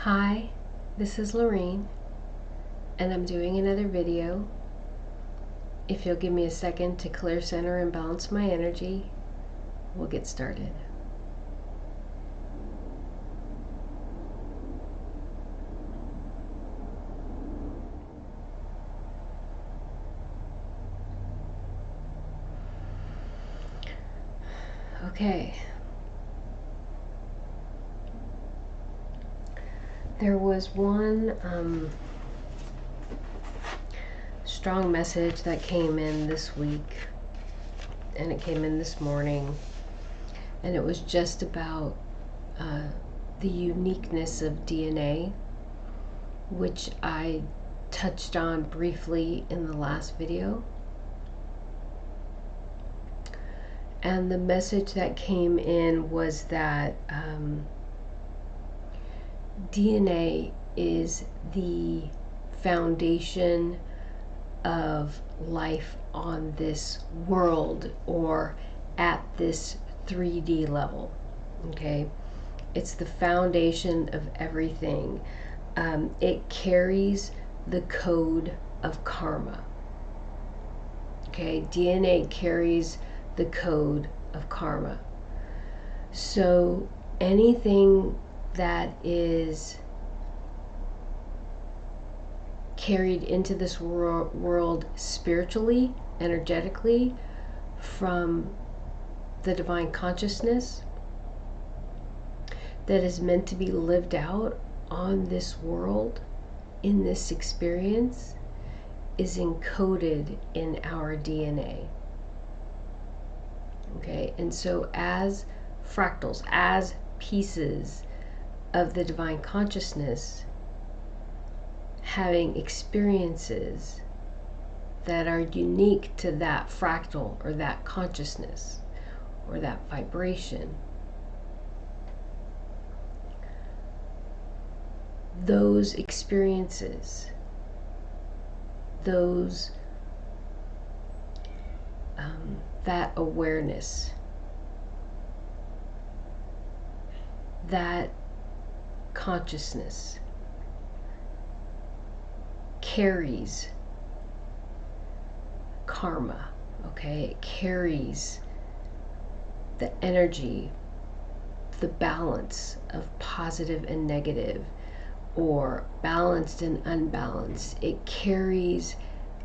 Hi, this is Lorene, and I'm doing another video. If you'll give me a second to clear center and balance my energy, we'll get started. Okay. There was one strong message that came in this week, and it came in this morning, and it was just about the uniqueness of DNA, which I touched on briefly in the last video. And the message that came in was that DNA is the foundation of life on this world, or at this 3D level. Okay, it's the foundation of everything. It carries the code of karma. Okay, DNA carries the code of karma. So anything that is carried into this world spiritually, energetically, from the divine consciousness, that is meant to be lived out on this world, in this experience, is encoded in our DNA. Okay, and so as fractals, as pieces of the divine consciousness, having experiences that are unique to that fractal or that consciousness or that vibration, those experiences, those that awareness, that consciousness carries karma. Okay, it carries the energy, the balance of positive and negative, or balanced and unbalanced. It carries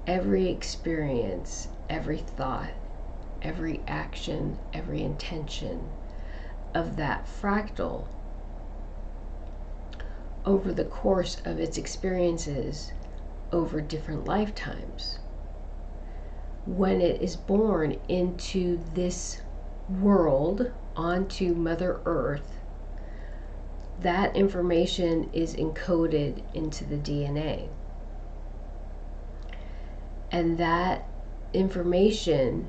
every experience, every thought, every action, every intention of that fractal over the course of its experiences over different lifetimes. When it is born into this world, onto Mother Earth, that information is encoded into the DNA. And that information,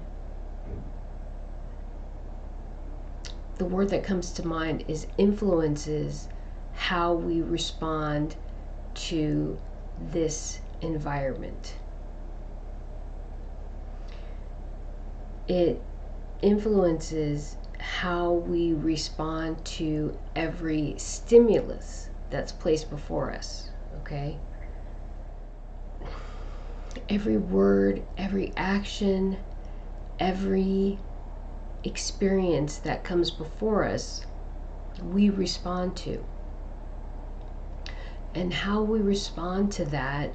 the word that comes to mind is influences how we respond to this environment. It influences how we respond to every stimulus that's placed before us. Okay? Every word, every action, every experience that comes before us, we respond to. And how we respond to that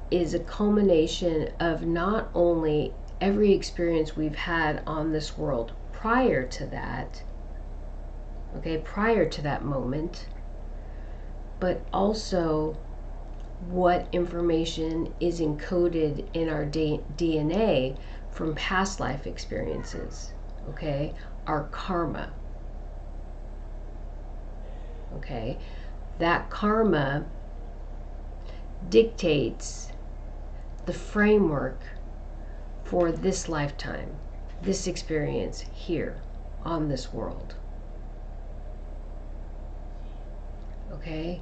is a culmination of not only every experience we've had on this world prior to that, okay, prior to that moment, but also what information is encoded in our DNA from past life experiences, okay, our karma. Okay, that karma dictates the framework for this lifetime, this experience here on this world. Okay?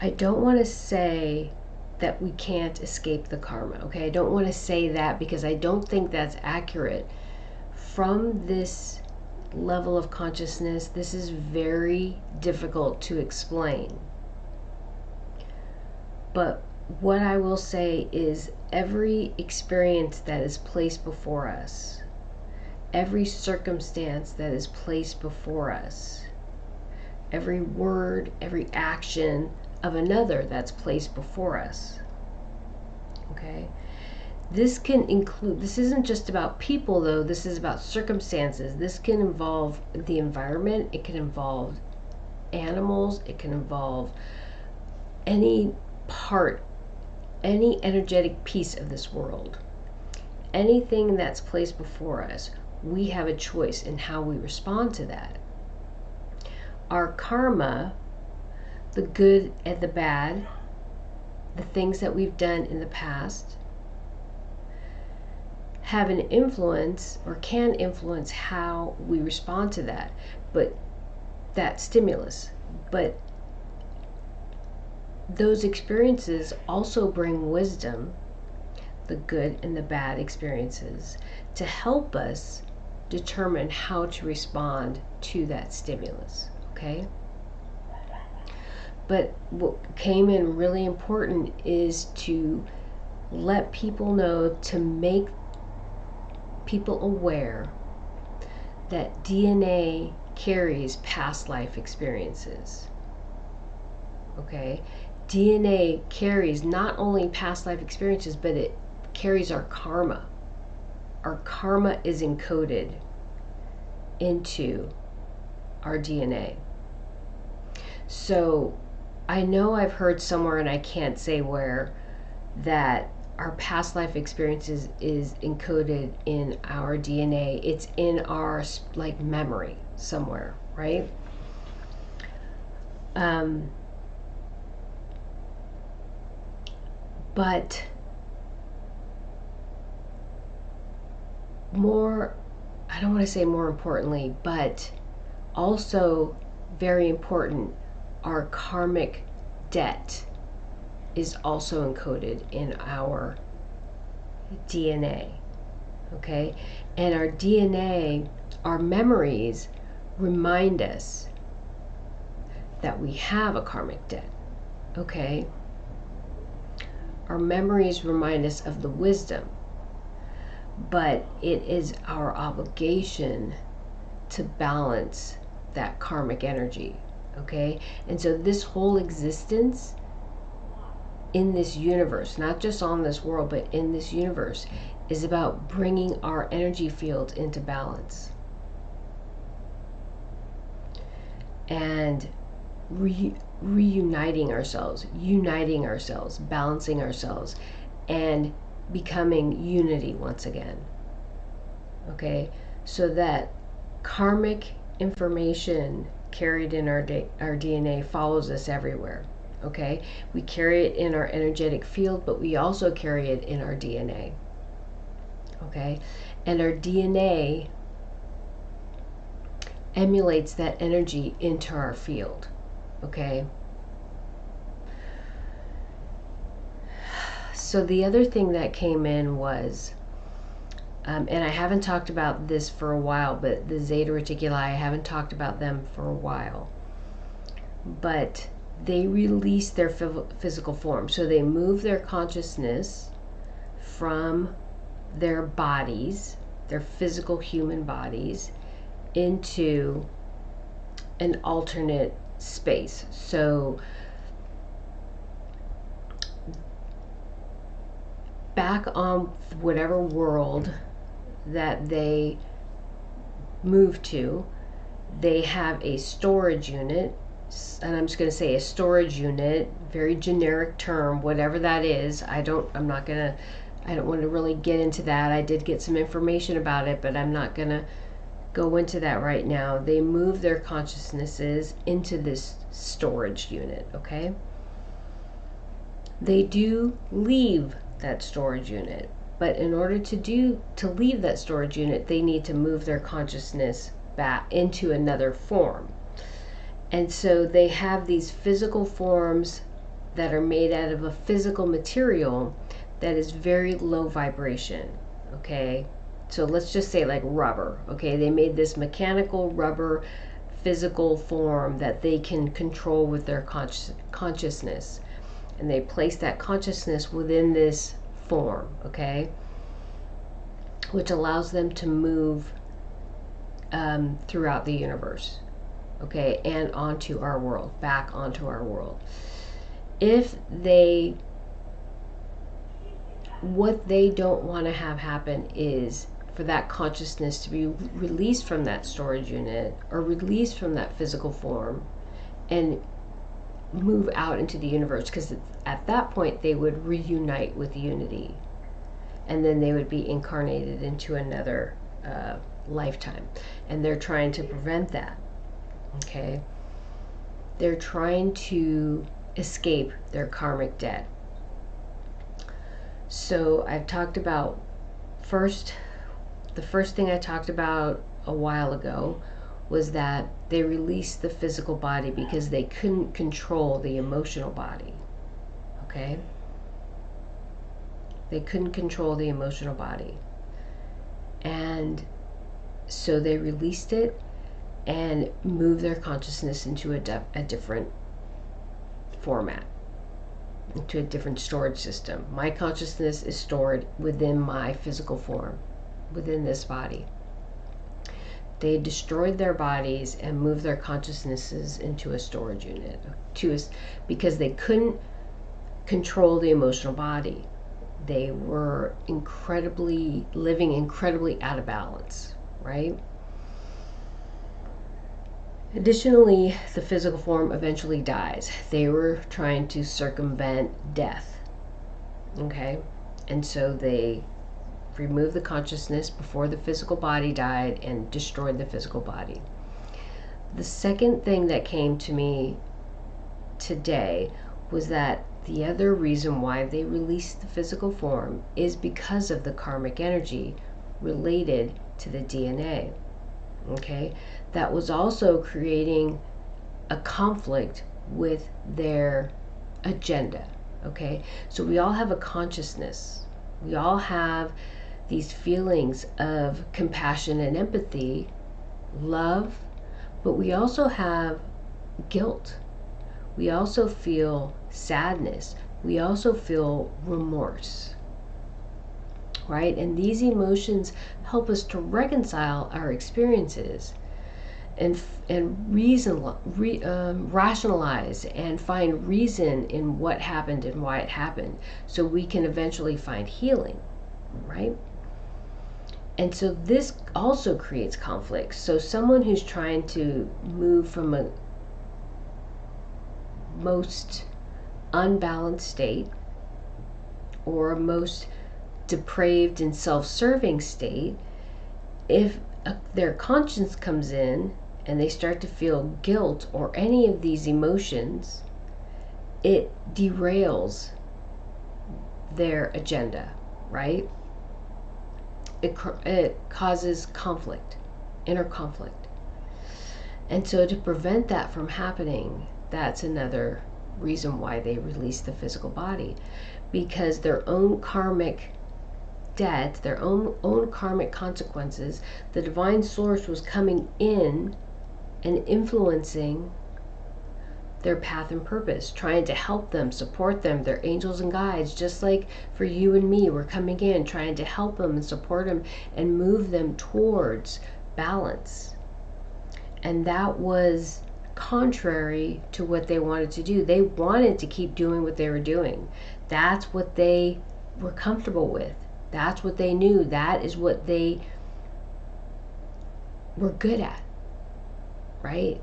I don't want to say that we can't escape the karma, okay? I don't want to say that, because I don't think that's accurate. from this level of consciousness, this is very difficult to explain. But what I will say is every experience that is placed before us, every circumstance that is placed before us, every word, every action of another that's placed before us, okay? This can include, this isn't just about people though, this is about circumstances. This can involve the environment, it can involve animals, it can involve any part, any energetic piece of this world. Anything that's placed before us, we have a choice in how we respond to that. Our karma, the good and the bad, the things that we've done in the past, have an influence or can influence how we respond to that, but that stimulus. But those experiences also bring wisdom, the good and the bad experiences, to help us determine how to respond to that stimulus, okay? But what came in really important is to let people know, to make people aware that DNA carries past life experiences. Okay? DNA carries not only past life experiences, but it carries our karma. Our karma is encoded into our DNA. So I know I've heard somewhere, and I can't say where, that our past life experiences is encoded in our DNA. It's in our like memory somewhere, right? But more, I don't want to say more importantly, but also very important, our karmic debt is also encoded in our DNA, okay? And our DNA, our memories remind us that we have a karmic debt, okay? Our memories remind us of the wisdom, but it is our obligation to balance that karmic energy, okay? And so this whole existence in this universe, not just on this world, but in this universe, is about bringing our energy field into balance and reuniting ourselves, uniting ourselves, balancing ourselves, and becoming unity once again. Okay, so that karmic information carried in our DNA follows us everywhere. Okay, we carry it in our energetic field, but we also carry it in our DNA. Okay, and our DNA emulates that energy into our field. Okay, so the other thing that came in was, and I haven't talked about this for a while, but the Zeta Reticuli, I haven't talked about them for a while, but they release their physical form. So they move their consciousness from their bodies, their physical human bodies, into an alternate space. So back on whatever world that they move to, they have a storage unit, and I'm just going to say a storage unit, very generic term, whatever that is. I don't want to really get into that. I did get some information about it, but I'm not going to go into that right now. They move their consciousnesses into this storage unit, okay? They do leave that storage unit, but in order to leave that storage unit, they need to move their consciousness back into another form. And so they have these physical forms that are made out of a physical material that is very low vibration, okay? So let's just say like rubber, okay? They made this mechanical rubber physical form that they can control with their consciousness. And they place that consciousness within this form, okay? Which allows them to move throughout the universe, okay? And onto our world, back onto our world. What they don't want to have happen is for that consciousness to be released from that storage unit or released from that physical form and move out into the universe, because at that point they would reunite with unity, and then they would be incarnated into another lifetime. And they're trying to prevent that, okay? They're trying to escape their karmic debt. So I've talked about the first thing I talked about a while ago was that they released the physical body because they couldn't control the emotional body, okay? They couldn't control the emotional body. And so they released it and moved their consciousness into a different format, into a different storage system. My consciousness is stored within my physical form, within this body. They destroyed their bodies and moved their consciousnesses into a storage unit because they couldn't control the emotional body. They were living incredibly out of balance, right? Additionally, the physical form eventually dies. They were trying to circumvent death, okay? And so they removed the consciousness before the physical body died and destroyed the physical body. The second thing that came to me today was that the other reason why they released the physical form is because of the karmic energy related to the DNA, okay? That was also creating a conflict with their agenda, okay? So we all have a consciousness. We all have these feelings of compassion and empathy, love, but we also have guilt. We also feel sadness. We also feel remorse, right? And these emotions help us to reconcile our experiences and rationalize and find reason in what happened and why it happened, so we can eventually find healing, right? And so this also creates conflict. So someone who's trying to move from a most unbalanced state or a most depraved and self-serving state, if their conscience comes in and they start to feel guilt or any of these emotions, it derails their agenda, right? It causes conflict, inner conflict. And so to prevent that from happening, that's another reason why they release the physical body, because their own karmic debt, their own karmic consequences, the divine source was coming in and influencing their path and purpose, trying to help them, support them, their angels and guides, just like for you and me, we're coming in trying to help them and support them and move them towards balance. And that was contrary to what they wanted to do. They wanted to keep doing what they were doing. That's what they were comfortable with. That's what they knew. That is what they were good at, right?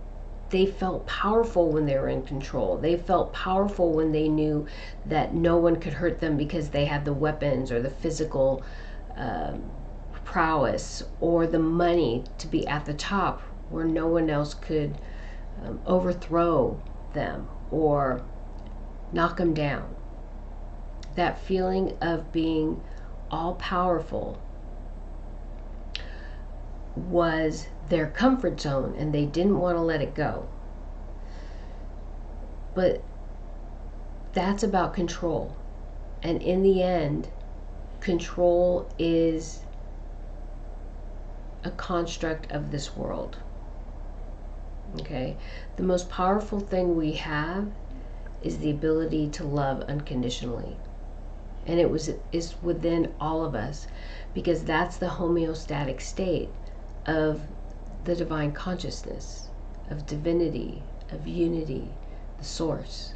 They felt powerful when they were in control. They felt powerful when they knew that no one could hurt them because they had the weapons or the physical prowess or the money to be at the top where no one else could overthrow them or knock them down. That feeling of being all powerful was their comfort zone, and they didn't want to let it go. But that's about control. And in the end, control is a construct of this world. Okay? The most powerful thing we have is the ability to love unconditionally. And is within all of us, because that's the homeostatic state of the divine consciousness, of divinity, of unity, the source.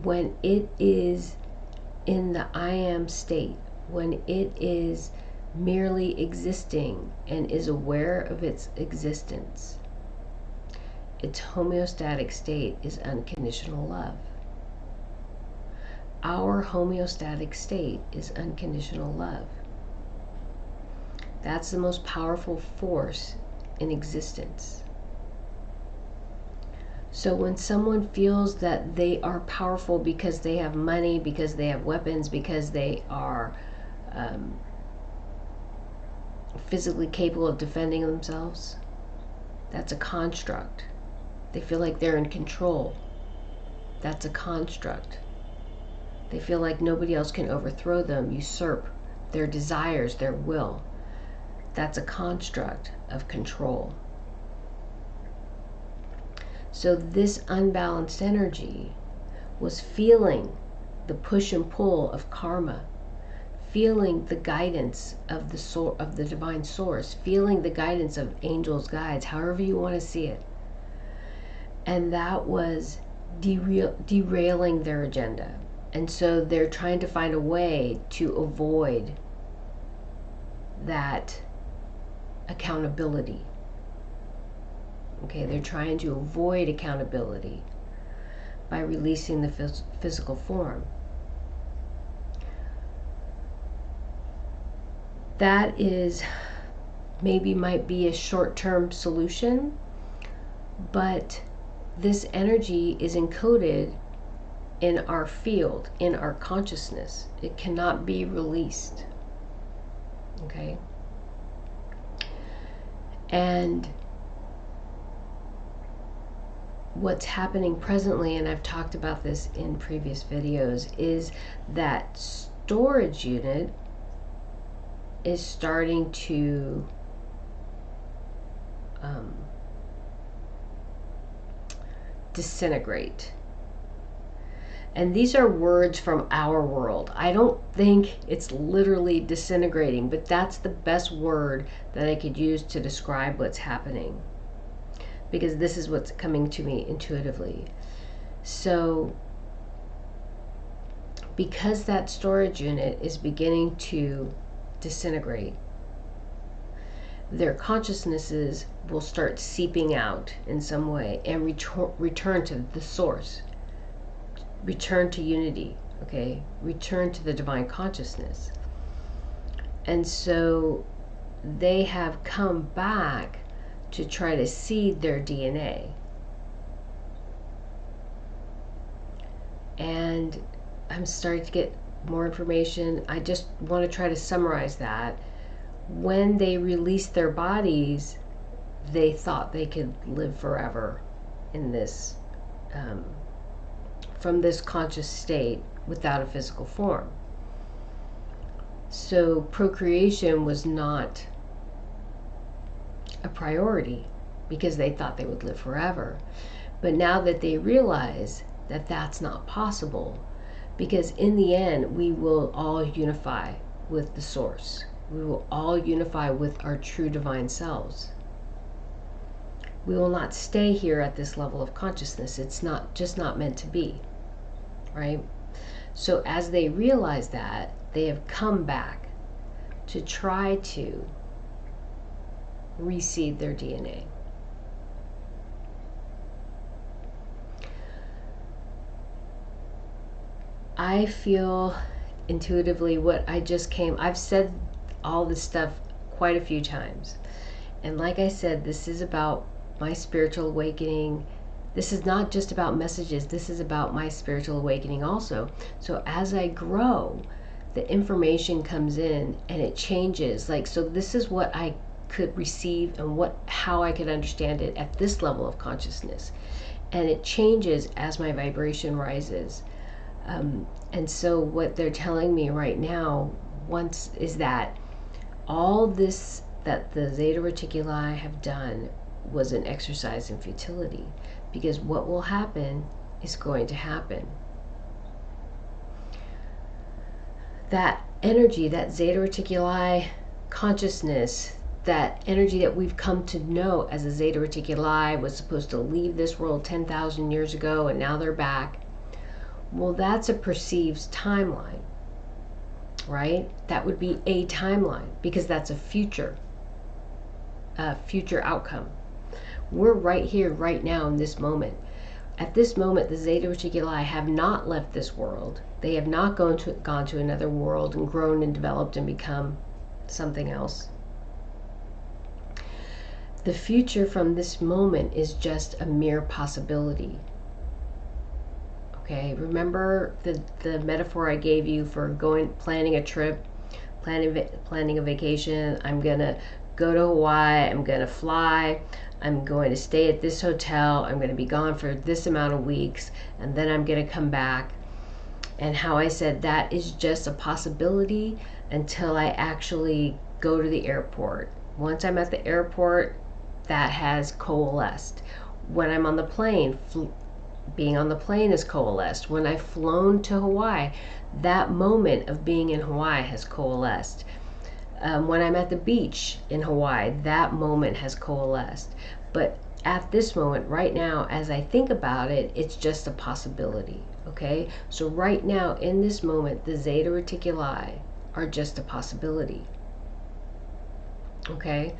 When it is in the I am state, when it is merely existing and is aware of its existence, its homeostatic state is unconditional love. Our homeostatic state is unconditional love. That's the most powerful force in existence. So when someone feels that they are powerful because they have money, because they have weapons, because they are physically capable of defending themselves, that's a construct. They feel like they're in control. That's a construct. They feel like nobody else can overthrow them, usurp their desires, their will. That's a construct of control. So this unbalanced energy was feeling the push and pull of karma, feeling the guidance of the divine source, feeling the guidance of angels, guides, however you want to see it. And that was derailing their agenda. And so they're trying to find a way to avoid that accountability. Okay, they're trying to avoid accountability by releasing the physical form. That is might be a short-term solution, but this energy is encoded in our field, in our consciousness. It cannot be released. Okay? And what's happening presently, and I've talked about this in previous videos, is that storage unit is starting to disintegrate. And these are words from our world. I don't think it's literally disintegrating, but that's the best word that I could use to describe what's happening, because this is what's coming to me intuitively. So because that storage unit is beginning to disintegrate, their consciousnesses will start seeping out in some way and return to the source. Return to unity, okay? Return to the divine consciousness. And so they have come back to try to seed their DNA. And I'm starting to get more information. I just want to try to summarize that. When they released their bodies, they thought they could live forever in this from this conscious state without a physical form. So procreation was not a priority because they thought they would live forever. But now that they realize that that's not possible, because in the end we will all unify with the source. We will all unify with our true divine selves. We will not stay here at this level of consciousness. It's not meant to be. Right? So as they realize that, they have come back to try to reseed their DNA. I feel intuitively I've said all this stuff quite a few times. And like I said, this is about my spiritual awakening. This is not just about messages, this is about my spiritual awakening also. So as I grow, the information comes in and it changes. So this is what I could receive and how I could understand it at this level of consciousness. And it changes as my vibration rises. And so what they're telling me right now is that all this that the Zeta Reticuli have done was an exercise in futility, because what will happen is going to happen. That energy, that Zeta Reticuli consciousness, that energy that we've come to know as a Zeta Reticuli was supposed to leave this world 10,000 years ago and now they're back. Well, that's a perceived timeline, right? That would be a timeline because that's a future outcome. We're right here, right now, in this moment. At this moment, the Zeta Reticuli have not left this world. They have not gone to another world and grown and developed and become something else. The future from this moment is just a mere possibility. Okay, remember the metaphor I gave you for planning a trip, planning a vacation. I'm gonna go to Hawaii, I'm gonna fly, I'm going to stay at this hotel, I'm gonna be gone for this amount of weeks, and then I'm gonna come back. And how I said that is just a possibility until I actually go to the airport. Once I'm at the airport, that has coalesced. When I'm on the plane, being on the plane is coalesced. When I've flown to Hawaii, that moment of being in Hawaii has coalesced. When I'm at the beach in Hawaii, that moment has coalesced. But at this moment, right now, as I think about it, it's just a possibility. Okay? So right now, in this moment, the Zeta Reticuli are just a possibility. Okay?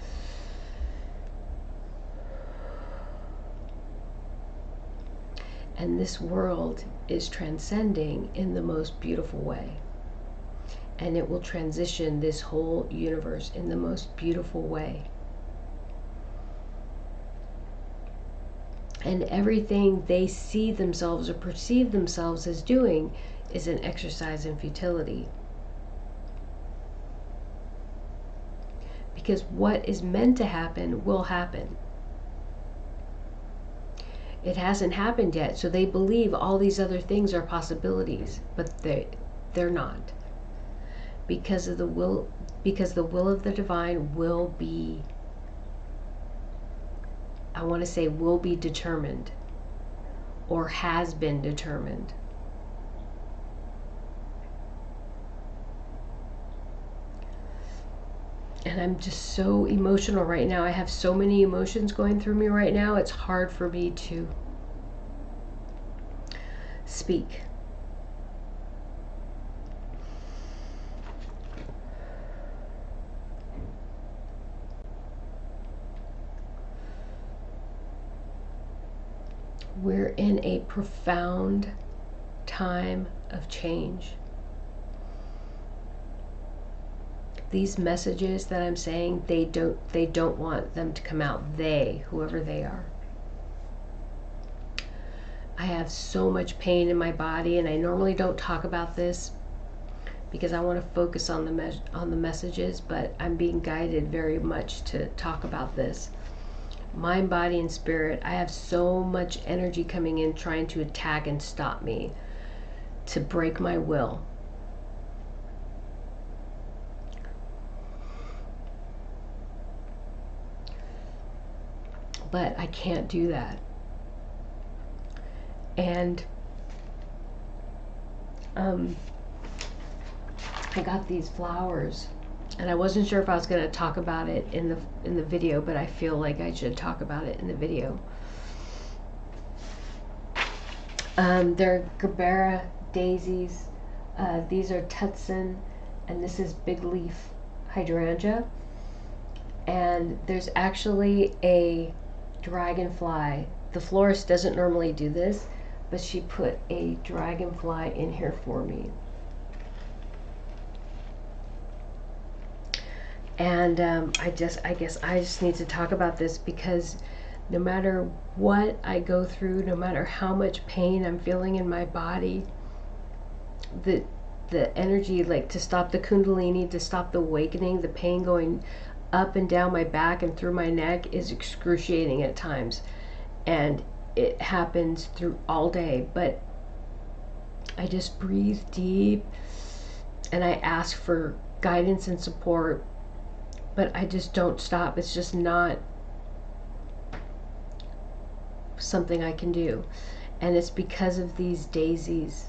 And this world is transcending in the most beautiful way. And it will transition this whole universe in the most beautiful way. And everything they see themselves or perceive themselves as doing is an exercise in futility. Because what is meant to happen will happen. It hasn't happened yet, so they believe all these other things are possibilities, but they're not. Because the will of the divine will be, I want to say, will be determined or has been determined. And I'm just so emotional right now. I have so many emotions going through me right now. It's hard for me to speak. We're in a profound time of change. These messages that I'm saying, they don't want them to come out. Whoever they are. I have so much pain in my body, and I normally don't talk about this because I want to focus on the messages, but I'm being guided very much to talk about this. Mind, body, and spirit. I have so much energy coming in trying to attack and stop me, to break my will. But I can't do that. And I got these flowers, and I wasn't sure if I was going to talk about it in the video, but I feel like I should talk about it in the video. They're Gerbera daisies. These are Tutsan, and this is big leaf Hydrangea. And there's actually a dragonfly. The florist doesn't normally do this, but she put a dragonfly in here for me. And I guess I just need to talk about this because no matter what I go through, no matter how much pain I'm feeling in my body, the energy, like to stop the kundalini, to stop the awakening, the pain going up and down my back and through my neck is excruciating at times. And it happens through all day, but I just breathe deep and I ask for guidance and support but I just don't stop. It's just not something I can do. And it's because of these daisies.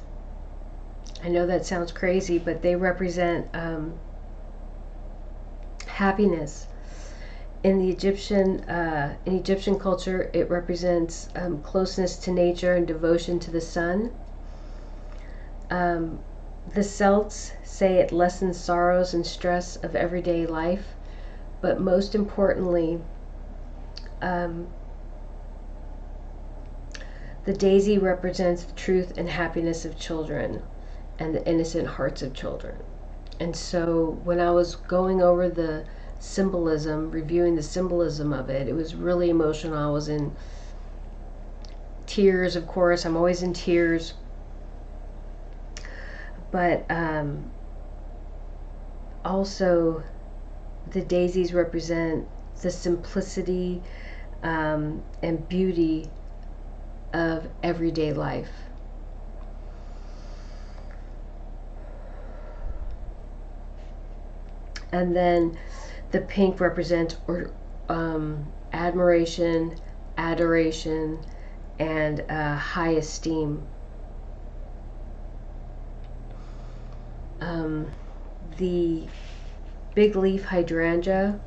I know that sounds crazy, but they represent happiness. In Egyptian culture, it represents closeness to nature and devotion to the sun. The Celts say it lessens sorrows and stress of everyday life, but most importantly, the daisy represents the truth and happiness of children and the innocent hearts of children. And so when I was going over the symbolism, reviewing the symbolism of it, it was really emotional. I was in tears, of course. I'm always in tears. But also, the daisies represent the simplicity and beauty of everyday life. And then the pink represents admiration, adoration, and high esteem. The big leaf hydrangea,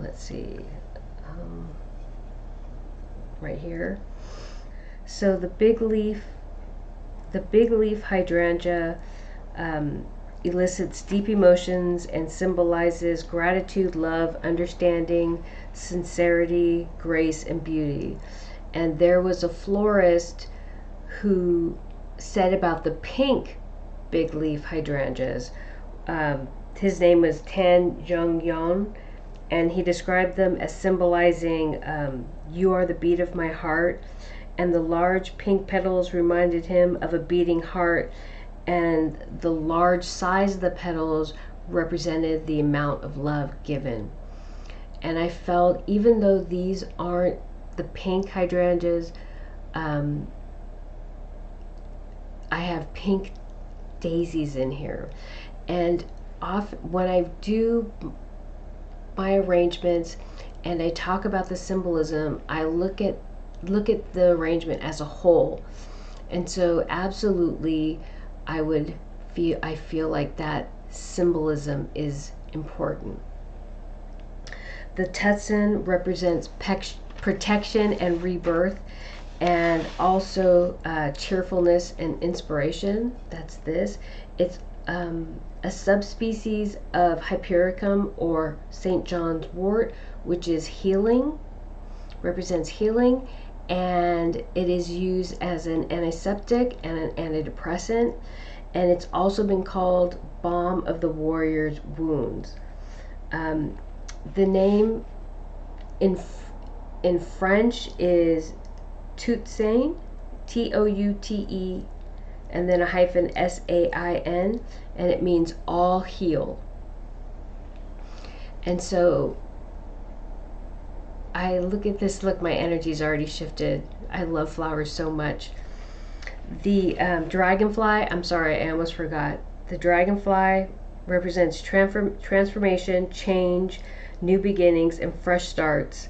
let's see, right here. So the big leaf hydrangea elicits deep emotions and symbolizes gratitude, love, understanding, sincerity, grace, and beauty. And there was a florist who said about the pink big leaf hydrangeas, his name was Tan Jung Yon, and he described them as symbolizing you are the beat of my heart, and the large pink petals reminded him of a beating heart, and the large size of the petals represented the amount of love given. And I felt, even though these aren't the pink hydrangeas, I have pink daisies in here. And when I do my arrangements and I talk about the symbolism, I look at the arrangement as a whole. And so absolutely I feel like that symbolism is important. The Tutsan represents protection and rebirth, and also cheerfulness and inspiration. That's this. It's a subspecies of Hypericum or St. John's wort, which is healing, represents healing, and it is used as an antiseptic and an antidepressant, and it's also been called balm of the warrior's wounds. The name in French is Tutsan, Toute, and then a hyphen SAIN, and it means all heal. And so I look at this, look, my energy's already shifted. I love flowers so much. The dragonfly, I'm sorry, I almost forgot. The dragonfly represents transformation, change, new beginnings, and fresh starts.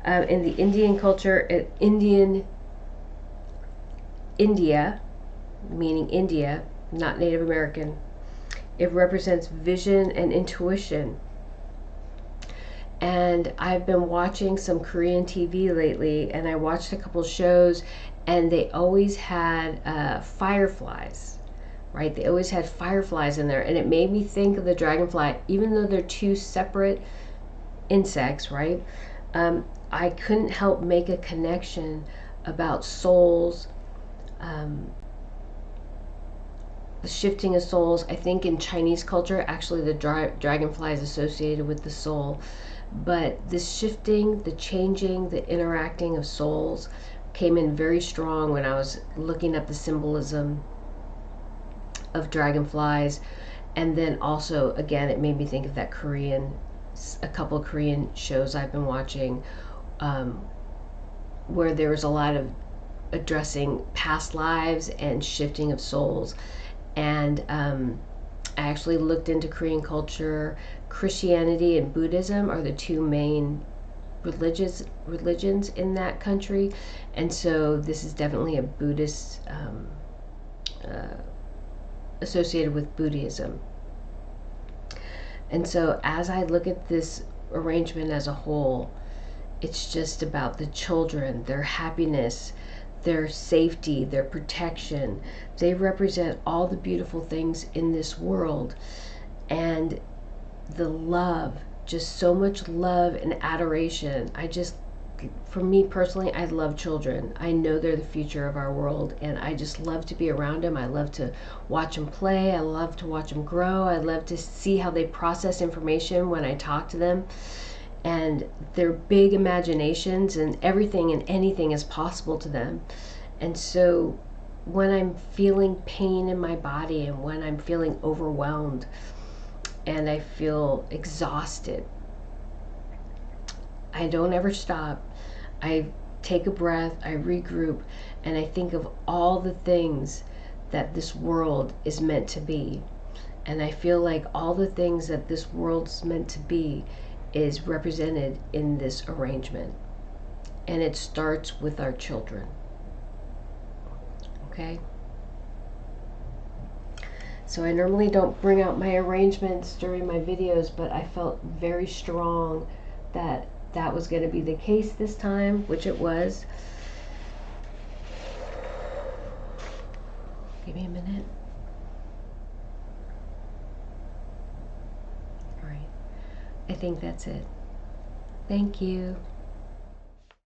In the Indian culture, India, meaning India, not Native American, it represents vision and intuition. And I've been watching some Korean TV lately, and I watched a couple shows, and they always had fireflies, right? They always had fireflies in there, and it made me think of the dragonfly, even though they're two separate insects, right? I couldn't help make a connection about souls, the shifting of souls. I think in Chinese culture, actually the dragonfly is associated with the soul. But this shifting, the changing, the interacting of souls came in very strong when I was looking up the symbolism of dragonflies. And then also, again, it made me think of that a couple of Korean shows I've been watching, where there was a lot of addressing past lives and shifting of souls. And I actually looked into Korean culture, Christianity and Buddhism are the two main religions in that country, and so this is definitely a Buddhist associated with Buddhism. And so as I look at this arrangement as a whole, it's just about the children, their happiness, their safety, their protection. They represent all the beautiful things in this world, and the love, just so much love and adoration. For me personally, I love children. I know they're the future of our world, and I just love to be around them. I love to watch them play. I love to watch them grow. I love to see how they process information when I talk to them. And their big imaginations, and everything and anything is possible to them. And so when I'm feeling pain in my body, and when I'm feeling overwhelmed and I feel exhausted, I don't ever stop. I take a breath, I regroup, and I think of all the things that this world is meant to be. And I feel like all the things that this world's meant to be is represented in this arrangement. And it starts with our children. Okay? So I normally don't bring out my arrangements during my videos, but I felt very strong that that was going to be the case this time, which it was. Give me a minute. All right. I think that's it. Thank you.